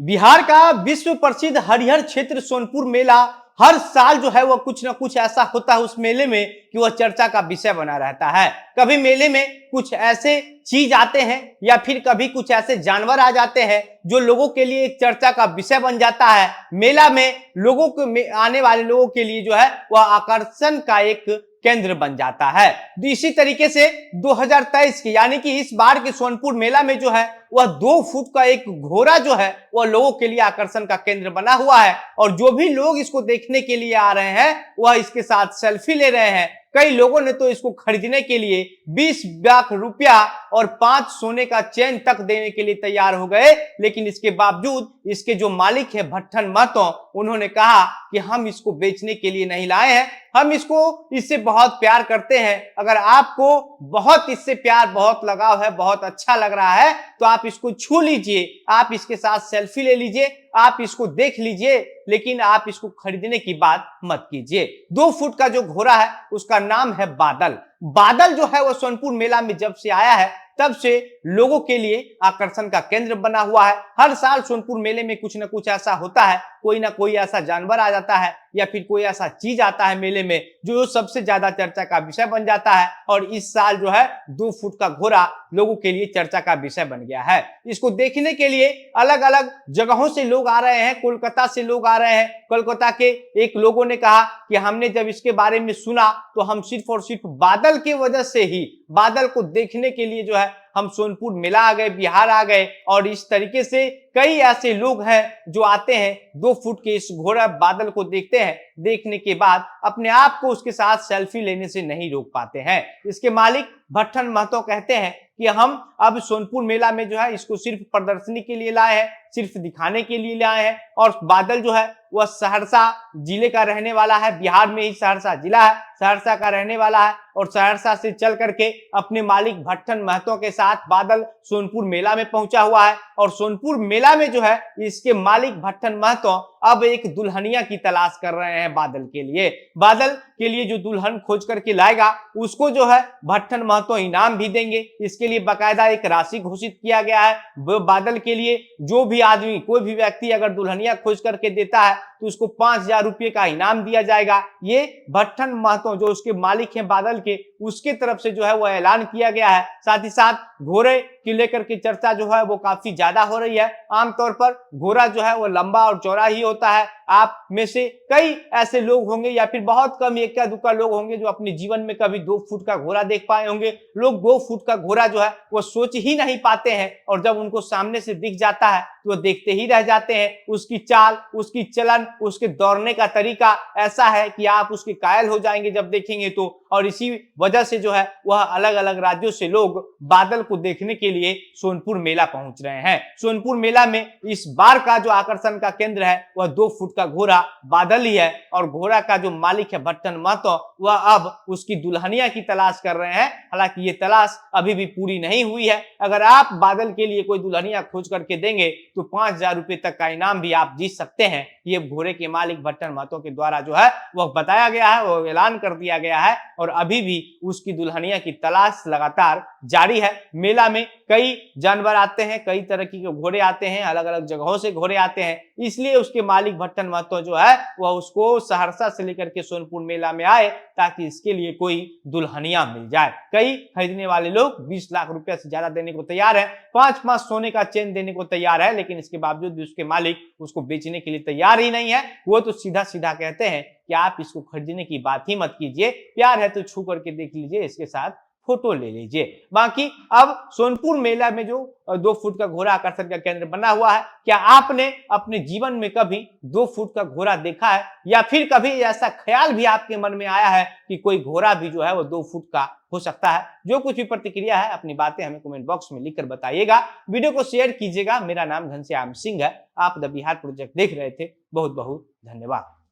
बिहार का विश्व प्रसिद्ध हरिहर क्षेत्र सोनपुर मेला हर साल जो है वह कुछ ना कुछ ऐसा होता है उस मेले में कि वह चर्चा का विषय बना रहता है। कभी मेले में कुछ ऐसे चीज आते हैं या फिर कभी कुछ ऐसे जानवर आ जाते हैं जो लोगों के लिए एक चर्चा का विषय बन जाता है। मेला में लोगों को आने वाले लोगों के लिए जो है वह आकर्षण का एक केंद्र बन जाता है। इसी तरीके से 2023 की यानी कि इस बार के सोनपुर मेला में जो है वह 2 फुट का एक घोड़ा जो है वह लोगों के लिए आकर्षण का केंद्र बना हुआ है और जो भी लोग इसको देखने के लिए आ रहे हैं वह इसके साथ सेल्फी ले रहे हैं। कई लोगों ने तो इसको खरीदने के लिए 20 लाख रुपया और 5 सोने का चेन तक देने के लिए तैयार हो गए, लेकिन इसके बावजूद इसके जो मालिक है भट्टन महतो, उन्होंने कहा कि हम इसको बेचने के लिए नहीं लाए हैं, हम इससे बहुत प्यार करते हैं। अगर आपको बहुत इससे प्यार बहुत लगाव है, बहुत अच्छा लग रहा है तो आप इसको छू लीजिए, आप इसके साथ सेल्फी ले लीजिए, आप इसको देख लीजिए, लेकिन आप इसको खरीदने की बात मत कीजिए। 2 फुट का जो घोड़ा है उसका नाम है बादल। बादल जो है वो सोनपुर मेला में जब से आया है तब से लोगों के लिए आकर्षण का केंद्र बना हुआ है। हर साल सोनपुर मेले में कुछ ना कुछ ऐसा होता है, कोई ना कोई ऐसा जानवर आ जाता है या फिर कोई ऐसा चीज आता है मेले में जो सबसे ज्यादा चर्चा का विषय बन जाता है। और इस साल जो है 2 फुट का घोड़ा लोगों के लिए चर्चा का विषय बन गया है। इसको देखने के लिए अलग अलग जगहों से लोग आ रहे हैं, कोलकाता से लोग आ रहे हैं। कोलकाता के एक लोगों ने कहा कि हमने जब इसके बारे में सुना तो हम सिर्फ और सिर्फ बादल की वजह से ही, बादल को देखने के लिए जो है हम सोनपुर मेला आ गए, बिहार आ गए। और इस तरीके से कई ऐसे लोग हैं जो आते हैं 2 फुट के इस घोड़ा बादल को देखते हैं, देखने के बाद अपने आप को उसके साथ सेल्फी लेने से नहीं रोक पाते हैं। इसके मालिक भट्टन महतो कहते हैं कि हम अब सोनपुर मेला में जो है इसको सिर्फ प्रदर्शनी के लिए लाए हैं, सिर्फ दिखाने के लिए लाए हैं। और बादल जो है वह सहरसा जिले का रहने वाला है, बिहार में ही सहरसा जिला है, सहरसा का रहने वाला है और सहरसा से चल करके अपने मालिक भट्टन महतो के साथ बादल सोनपुर मेला में पहुंचा हुआ है। और सोनपुर मेला में जो है इसके मालिक भट्टन महतो अब एक दुल्हनिया की तलाश कर रहे हैं बादल के लिए। बादल के लिए जो दुल्हन खोज करके लाएगा उसको जो है भट्टन महतो इनाम भी देंगे। इसके लिए बाकायदा एक राशि घोषित किया गया है। बादल के लिए जो भी आदमी, कोई भी व्यक्ति अगर दुल्हनिया खोज करके देता है तो उसको 5,000 रुपये का इनाम दिया जाएगा। ये भट्टन महतो जो उसके मालिक हैं बादल के, उसके तरफ से जो है वो ऐलान किया गया है। साथ ही साथ घोड़े की लेकर के चर्चा जो है वो काफी ज्यादा हो रही है। आमतौर पर घोड़ा जो है वो लंबा और चौड़ा ही होता है। आप में से कई ऐसे लोग होंगे या फिर बहुत कम इक्का दुक्का लोग होंगे जो अपने जीवन में कभी 2 फुट का घोड़ा देख पाए होंगे। लोग 2 फुट का घोड़ा जो है वो सोच ही नहीं पाते हैं और जब उनको सामने से दिख जाता है तो वो देखते ही रह जाते हैं। उसकी चाल, उसकी चलन, उसके दौड़ने का तरीका ऐसा है कि आप उसके कायल हो जाएंगे जब देखेंगे तो। और इसी वजह से जो है वह अलग अलग राज्यों से लोग बादल को देखने के लिए सोनपुर मेला पहुंच रहे हैं। सोनपुर मेला में इस बार का जो आकर्षण का केंद्र है वह 2 फुट का घोड़ा बादल ही है। और घोड़ा का जो मालिक है भट्टन महतो, वह अब उसकी दुल्हनिया की तलाश कर रहे हैं। हालांकि ये तलाश अभी भी पूरी नहीं हुई है। अगर आप बादल के लिए कोई दुल्हनिया खोज करके देंगे तो 5,000 रुपये तक का इनाम भी आप जीत सकते हैं। ये घोड़े के मालिक भट्टन महतो के द्वारा जो है वह बताया गया है, वो ऐलान कर दिया गया है। और अभी भी उसकी दुल्हनिया की तलाश लगातार जारी है। मेला में कई जानवर आते हैं, कई तरह के घोड़े आते हैं, अलग अलग जगहों से घोड़े आते हैं, इसलिए उसके मालिक भट्टन महतो जो है वह उसको सहरसा से लेकर के सोनपुर मेला में आए ताकि इसके लिए कोई दुल्हनिया मिल जाए। कई खरीदने वाले लोग 20 लाख रुपया से ज्यादा देने को तैयार है, 5 सोने का चेन देने को तैयार है, लेकिन इसके बावजूद भी उसके मालिक उसको बेचने के लिए तैयार ही नहीं है। वो तो सीधा सीधा कहते हैं कि आप इसको खरीदने की बात ही मत कीजिए, प्यार है तो छू करके देख लीजिए, इसके साथ फोटो ले लीजिए। बाकी अब सोनपुर मेला में जो 2 फुट का घोड़ा आकर्षण का केंद्र बना हुआ है, क्या आपने अपने जीवन में कभी 2 फुट का घोड़ा देखा है या फिर कभी ऐसा ख्याल भी आपके मन में आया है कि कोई घोड़ा भी जो है वो 2 फुट का हो सकता है? जो कुछ भी प्रतिक्रिया है अपनी बातें हमें कमेंट बॉक्स में लिखकर बताइएगा। वीडियो को शेयर कीजिएगा। मेरा नाम घनश्याम सिंह है। आप द बिहार प्रोजेक्ट देख रहे थे। बहुत बहुत धन्यवाद।